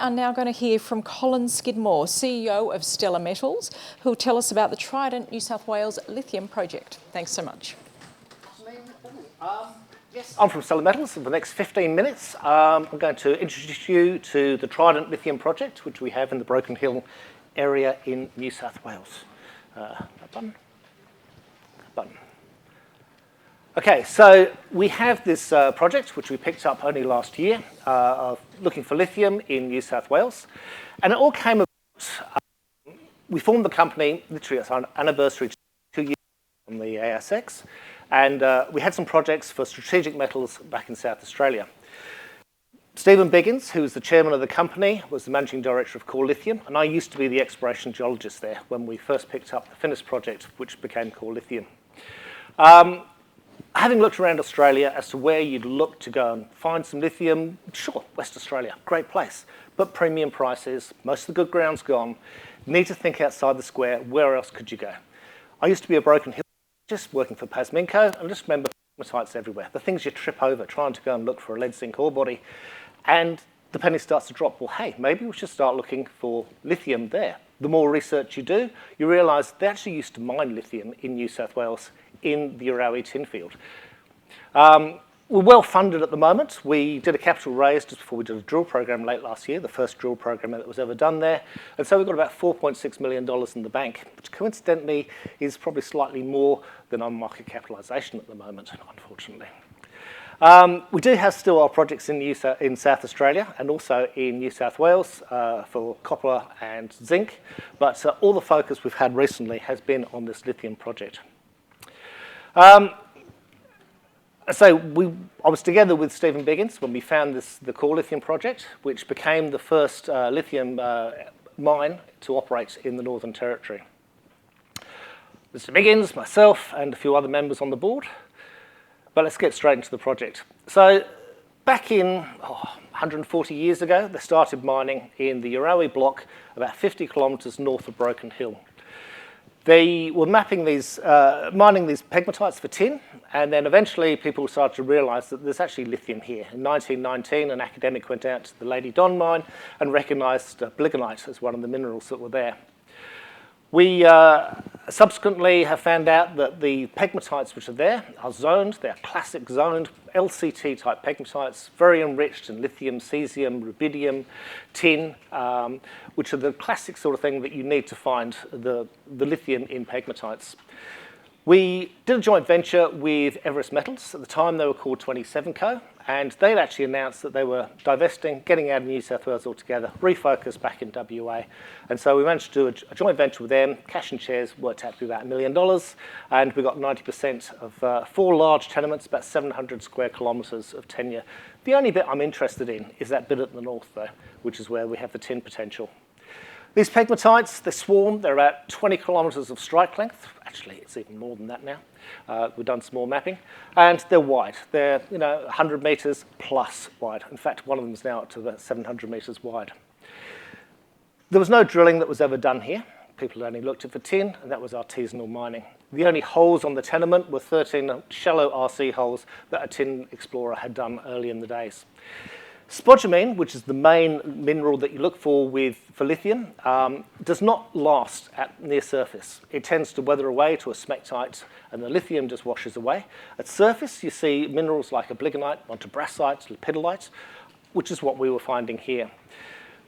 are now going to hear from Colin Skidmore, CEO of Stelar Metals, who will tell us about the Trident New South Wales lithium project. Thanks so much. Yes, I'm from Stelar Metals. For the next 15 minutes, I'm going to introduce you to the Trident lithium project, which we have in the Broken Hill area in New South Wales. That button. That button. Okay, so we have this project, which we picked up only last year, of looking for lithium in New South Wales. And it all came about, we formed the company, literally it's our anniversary 2 years on the ASX, and we had some projects for strategic metals back in South Australia. Stephen Biggins, who was the chairman of the company, was the managing director of Core Lithium, and I used to be the exploration geologist there when we first picked up the Finniss project, which became Core Lithium. Having looked around Australia as to where you'd look to go and find some lithium, sure, West Australia, great place, but premium prices, most of the good ground's gone. Need to think outside the square, where else could you go? I used to be a Broken Hill just working for Pasminco, and I just remember pegmatites everywhere, the things you trip over trying to go and look for a lead zinc ore body, and the penny starts to drop. Well, hey, maybe we should start looking for lithium there. The more research you do, you realise they actually used to mine lithium in New South Wales in the Arawi tin field. We're well funded at the moment. We did a capital raise just before we did a drill program late last year, the first drill program that was ever done there. And so we've got about $4.6 million in the bank, which coincidentally is probably slightly more than our market capitalisation at the moment, unfortunately. We do have still our projects in South Australia and also in New South Wales for copper and zinc, but all the focus we've had recently has been on this lithium project. So I was together with Stephen Biggins when we found the Core Lithium project, which became the first lithium mine to operate in the Northern Territory. Mr. Biggins, myself, and a few other members on the board. But let's get straight into the project. So back in 140 years ago, they started mining in the Arawi block about 50 kilometres north of Broken Hill. They were mapping these, mining these pegmatites for tin, and then eventually people started to realise that there's actually lithium here. In 1919, an academic went out to the Lady Don mine and recognised biligonite as one of the minerals that were there. We subsequently have found out that the pegmatites which are there are zoned. They're classic zoned LCT type pegmatites, very enriched in lithium, cesium, rubidium, tin, which are the classic sort of thing that you need to find the lithium in pegmatites. We did a joint venture with Everest Metals. At the time, they were called 27Co, and they'd actually announced that they were divesting, getting out of New South Wales altogether, refocused back in WA. And so we managed to do a joint venture with them. Cash and shares worked out to be about $1 million, and we got 90% of 4 large tenements, about 700 square kilometres of tenure. The only bit I'm interested in is that bit at the north, though, which is where we have the tin potential. These pegmatites, they swarm. They're about 20 kilometres of strike length. Actually, it's even more than that now. We've done some more mapping. And they're wide. They're 100 metres plus wide. In fact, one of them is now up to about 700 metres wide. There was no drilling that was ever done here. People only looked at for tin, and that was artisanal mining. The only holes on the tenement were 13 shallow RC holes that a tin explorer had done early in the days. Spodumene, which is the main mineral that you look for lithium, does not last at near surface. It tends to weather away to a smectite, and the lithium just washes away. At surface, you see minerals like abeligonite, montebrasite, lepidolite, which is what we were finding here.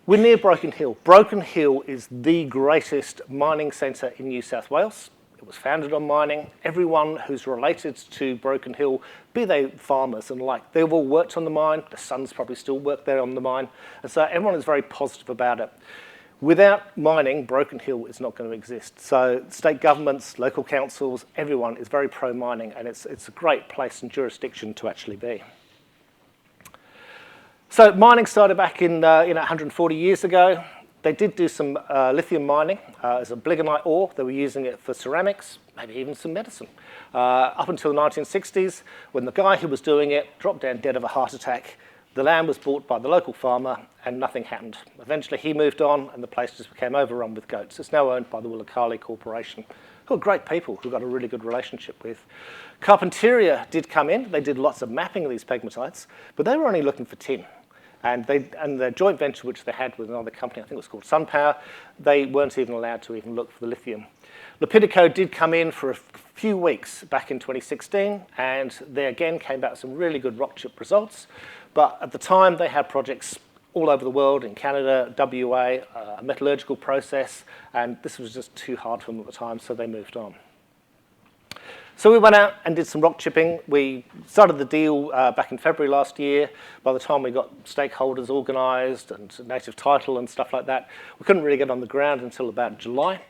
We're near Broken Hill. Broken Hill is the greatest mining centre in New South Wales. It was founded on mining. Everyone who's related to Broken Hill, be they farmers and like, they've all worked on the mine. The sons probably still work there on the mine. And so everyone is very positive about it. Without mining, Broken Hill is not going to exist. So state governments, local councils, everyone is very pro-mining, and it's a great place and jurisdiction to actually be. So mining started back in 140 years ago. They did do some lithium mining as a biligonite ore. They were using it for ceramics, maybe even some medicine. Up until the 1960s, when the guy who was doing it dropped down dead of a heart attack, the land was bought by the local farmer and nothing happened. Eventually he moved on and the place just became overrun with goats. It's now owned by the Willakali Corporation, who are great people who got a really good relationship with. Carpentaria did come in. They did lots of mapping of these pegmatites, but they were only looking for tin. And the joint venture which they had with another company, I think it was called SunPower, they weren't even allowed to even look for the lithium. Lepidico did come in for a few weeks back in 2016, and they again came back with some really good rock chip results. But at the time, they had projects all over the world, in Canada, WA, a metallurgical process, and this was just too hard for them at the time, so they moved on. So we went out and did some rock chipping. We started the deal back in February last year. By the time we got stakeholders organised and native title and stuff like that, we couldn't really get on the ground until about July.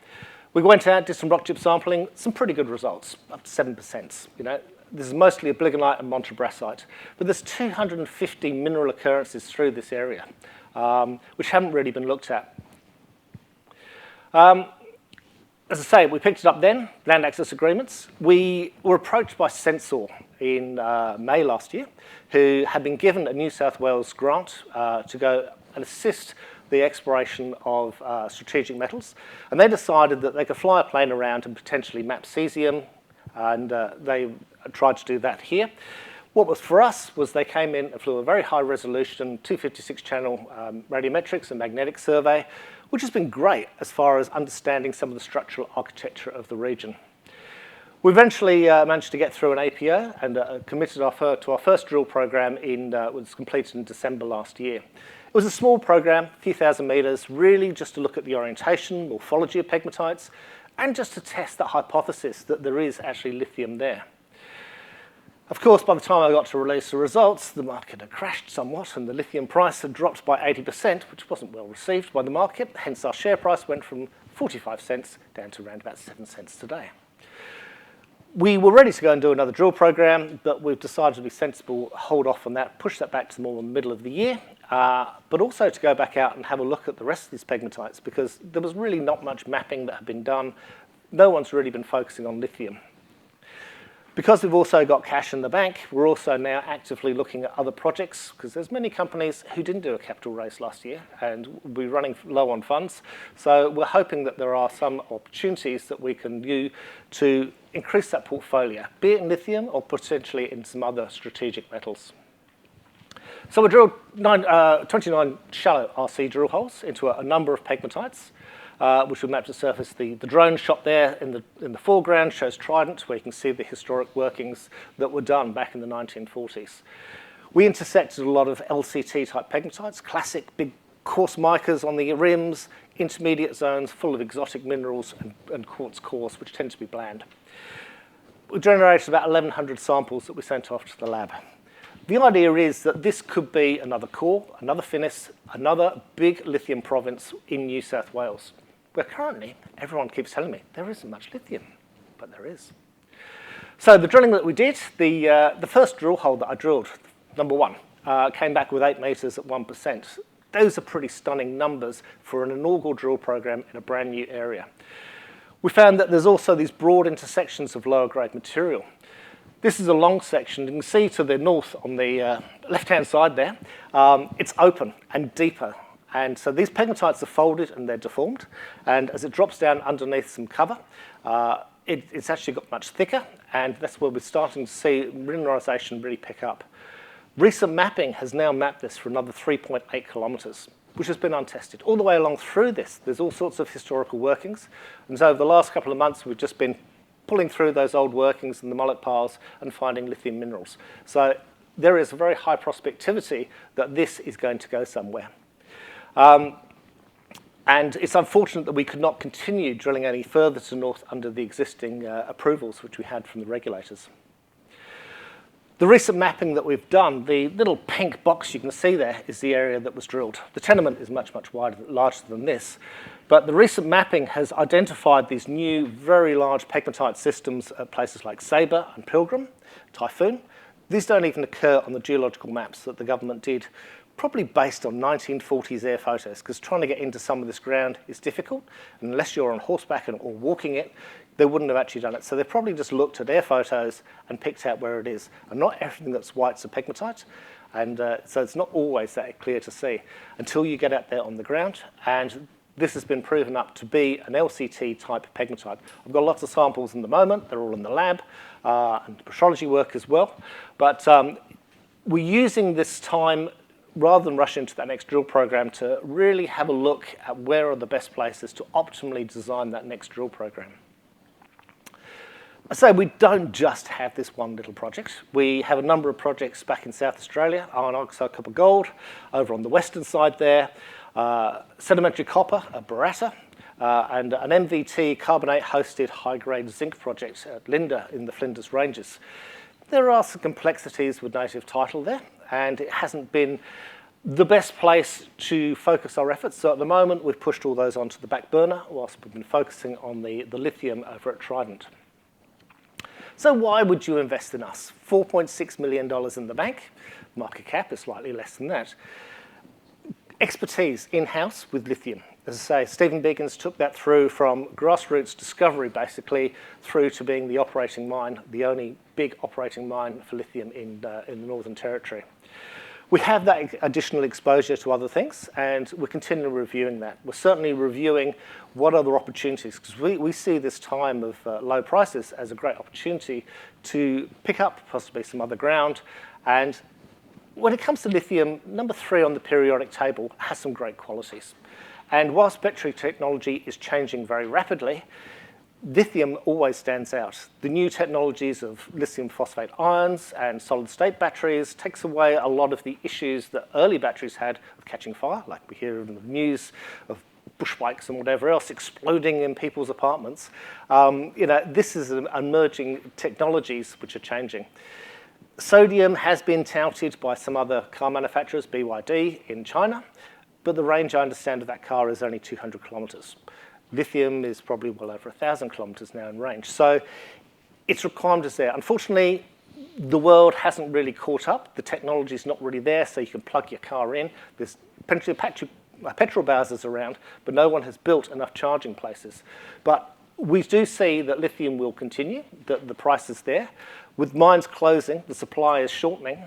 We went out, did some rock chip sampling, some pretty good results, up to 7%. You know, this is mostly obligonite and montebrassite, but there's 250 mineral occurrences through this area, which haven't really been looked at. As I say, we picked it up then, land access agreements. We were approached by Sensor in May last year, who had been given a New South Wales grant to go and assist the exploration of strategic metals. And they decided that they could fly a plane around and potentially map cesium, and they tried to do that here. What was for us was they came in and flew a very high resolution 256 channel radiometrics and magnetic survey, which has been great as far as understanding some of the structural architecture of the region. We eventually managed to get through an APO and committed to our first drill program was completed in December last year. It was a small program, a few thousand meters, really just to look at the orientation, morphology of pegmatites, and just to test that hypothesis that there is actually lithium there. Of course, by the time I got to release the results, the market had crashed somewhat and the lithium price had dropped by 80%, which wasn't well received by the market. Hence, our share price went from 45 cents down to around about 7 cents today. We were ready to go and do another drill program, but we've decided to be sensible, hold off on that, push that back to more in the middle of the year, but also to go back out and have a look at the rest of these pegmatites, because there was really not much mapping that had been done. No one's really been focusing on lithium. Because we've also got cash in the bank, we're also now actively looking at other projects, because there's many companies who didn't do a capital raise last year and will be running low on funds. So we're hoping that there are some opportunities that we can use to increase that portfolio, be it in lithium or potentially in some other strategic metals. So we drilled 29 shallow RC drill holes into a number of pegmatites, which we mapped to surface. The drone shot there in the foreground shows Trident, where you can see the historic workings that were done back in the 1940s. We intersected a lot of LCT-type pegmatites, classic big coarse micas on the rims, intermediate zones full of exotic minerals and quartz cores, which tend to be bland. We generated about 1,100 samples that we sent off to the lab. The idea is that this could be another core, another Finniss, another big lithium province in New South Wales, where currently everyone keeps telling me there isn't much lithium, but there is. So the drilling that we did, the first drill hole that I drilled, number 1, came back with 8 meters at 1%. Those are pretty stunning numbers for an inaugural drill program in a brand new area. We found that there's also these broad intersections of lower grade material. This is a long section. You can see to the north on the left-hand side there, it's open and deeper. And so these pegmatites are folded and they're deformed. And as it drops down underneath some cover, it's actually got much thicker. And that's where we're starting to see mineralization really pick up. Recent mapping has now mapped this for another 3.8 kilometers, which has been untested. All the way along through this, there's all sorts of historical workings. And so over the last couple of months, we've just been pulling through those old workings and the mullet piles and finding lithium minerals. So there is a very high prospectivity that this is going to go somewhere. And it's unfortunate that we could not continue drilling any further to north under the existing approvals which we had from the regulators. The recent mapping that we've done, the little pink box you can see there is the area that was drilled. The tenement is much, much larger than this. But the recent mapping has identified these new, very large pegmatite systems at places like Sabre and Pilgrim, Typhoon. These don't even occur on the geological maps that the government did, probably based on 1940s air photos, because trying to get into some of this ground is difficult. And unless you're on horseback or walking it, they wouldn't have actually done it. So they've probably just looked at air photos and picked out where it is. And not everything that's white's a pegmatite. And so it's not always that clear to see until you get out there on the ground. And this has been proven up to be an LCT-type pegmatite. I've got lots of samples in the moment. They're all in the lab and metrology work as well. But we're using this time rather than rush into that next drill program, to really have a look at where are the best places to optimally design that next drill program. So we don't just have this one little project. We have a number of projects back in South Australia, iron oxide copper gold, over on the western side there, sedimentary copper at Barossa, and an MVT carbonate-hosted high-grade zinc project at Linda in the Flinders Ranges. There are some complexities with native title there, and it hasn't been the best place to focus our efforts. So at the moment, we've pushed all those onto the back burner whilst we've been focusing on the lithium over at Trident. So why would you invest in us? $4.6 million in the bank. Market cap is slightly less than that. Expertise in-house with lithium. As I say, Stephen Biggins took that through from grassroots discovery, basically, through to being the operating mine, the only big operating mine for lithium in the Northern Territory. We have that additional exposure to other things, and we're continually reviewing that. We're certainly reviewing what other opportunities, because we see this time of low prices as a great opportunity to pick up possibly some other ground. And when it comes to lithium, number 3 on the periodic table has some great qualities. And whilst battery technology is changing very rapidly, lithium always stands out. The new technologies of lithium phosphate ions and solid-state batteries takes away a lot of the issues that early batteries had of catching fire, like we hear in the news of bush bikes and whatever else exploding in people's apartments. This is emerging technologies which are changing. Sodium has been touted by some other car manufacturers, BYD in China, but the range I understand of that car is only 200 kilometres. Lithium is probably well over 1,000 kilometres now in range. So its requirement is there. Unfortunately, the world hasn't really caught up. The technology is not really there, so you can plug your car in. There's plenty of petrol bowsers around, but no one has built enough charging places. But we do see that lithium will continue, that the price is there. With mines closing, the supply is shortening.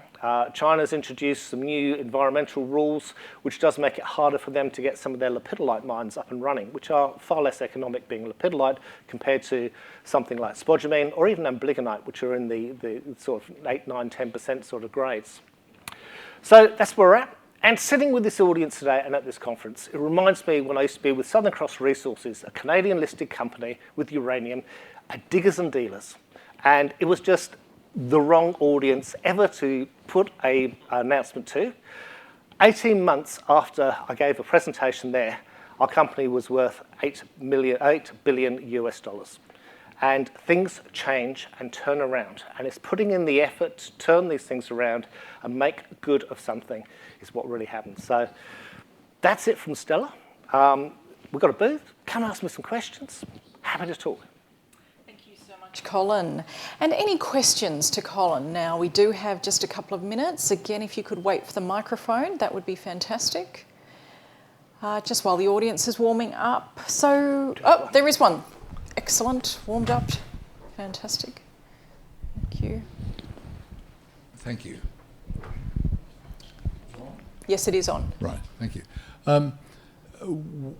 China's introduced some new environmental rules, which does make it harder for them to get some of their lepidolite mines up and running, which are far less economic being lepidolite compared to something like spodumene or even amblygonite, which are in the sort of 8, 9, 10% sort of grades. So that's where we're at. And sitting with this audience today and at this conference, it reminds me when I used to be with Southern Cross Resources, a Canadian-listed company with uranium, at Diggers and Dealers. And it was just the wrong audience ever to put an announcement to. 18 months after I gave a presentation there, our company was worth $8 billion US dollars. And things change and turn around. And it's putting in the effort to turn these things around and make good of something is what really happens. So that's it from Stelar. We've got a booth. Come ask me some questions. Happy to talk. Colin. And any questions to Colin? Now, we do have just a couple of minutes. Again, if you could wait for the microphone, that would be fantastic. Just while the audience is warming up. So, oh, there is one. Excellent. Warmed up. Fantastic. Thank you. Thank you. Yes, it is on. Right, thank you.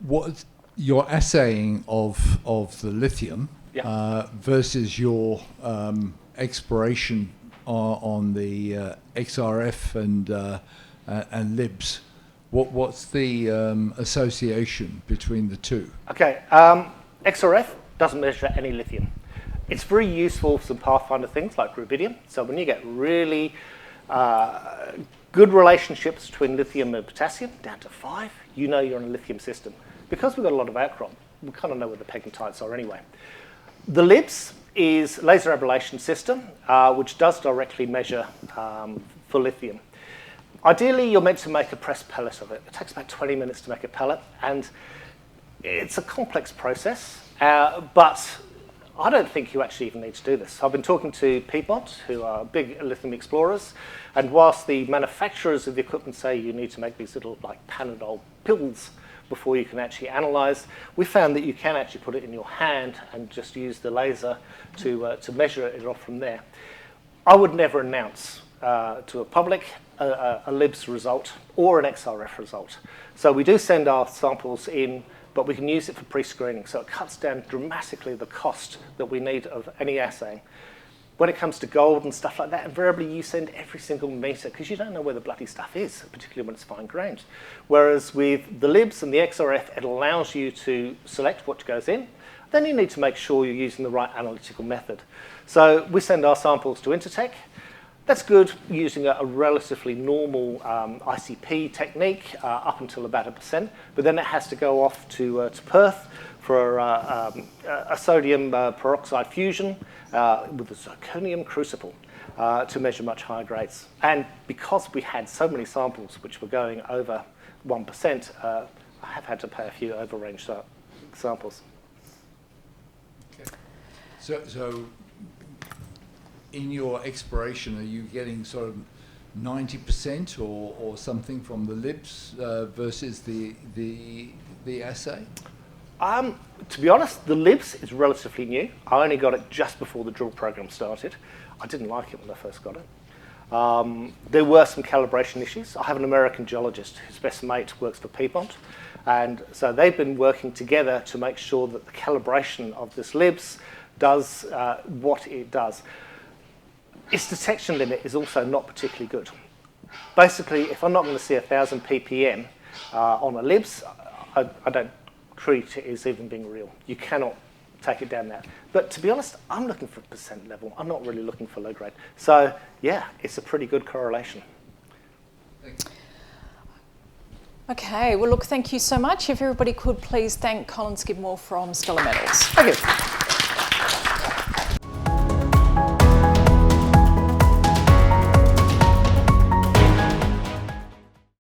What your assaying of the lithium versus your exploration on the XRF and LIBS, what's the association between the two? Okay, XRF doesn't measure any lithium. It's very useful for some pathfinder things like rubidium. So when you get really good relationships between lithium and potassium, down to 5, you know you're in a lithium system. Because we've got a lot of outcrop, we kind of know where the pegmatites are anyway. The LIBS is laser ablation system, which does directly measure for lithium. Ideally, you're meant to make a pressed pellet of it. It takes about 20 minutes to make a pellet, and it's a complex process, but I don't think you actually even need to do this. I've been talking to Piedmont, who are big lithium explorers, and whilst the manufacturers of the equipment say you need to make these little like Panadol pills before you can actually analyze, we found that you can actually put it in your hand and just use the laser to measure it off from there. I would never announce to a public a LIBS result or an XRF result. So we do send our samples in, but we can use it for pre-screening. So it cuts down dramatically the cost that we need of any assaying. when it comes to gold and stuff like that, invariably you send every single meter because you don't know where the bloody stuff is, particularly when it's fine grained. Whereas with the libs and the XRF, it allows you to select what goes in. Then you need to make sure you're using the right analytical method. So we send our samples to Intertek. That's good using a relatively normal ICP technique up until about 1%, but then it has to go off to Perth for a sodium peroxide fusion with a zirconium crucible to measure much higher grades. And because we had so many samples which were going over 1%, I have had to pay a few over-range samples. Okay. So in your exploration, are you getting sort of 90% or something from the libs versus the assay? To be honest, the libs is relatively new. I only got it just before the drill program started. I didn't like it when I first got it. There were some calibration issues. I have an American geologist whose best mate works for Piedmont, and so they've been working together to make sure that the calibration of this libs does what it does. Its detection limit is also not particularly good. Basically, if I'm not going to see 1,000 ppm on a libs, I don't treat it as even being real. You cannot take it down that. But to be honest, I'm looking for percent level. I'm not really looking for low grade. So yeah, it's a pretty good correlation. Thanks. Okay, well look, thank you so much. If everybody could please thank Colin Skidmore from Stelar Metals. Thank you.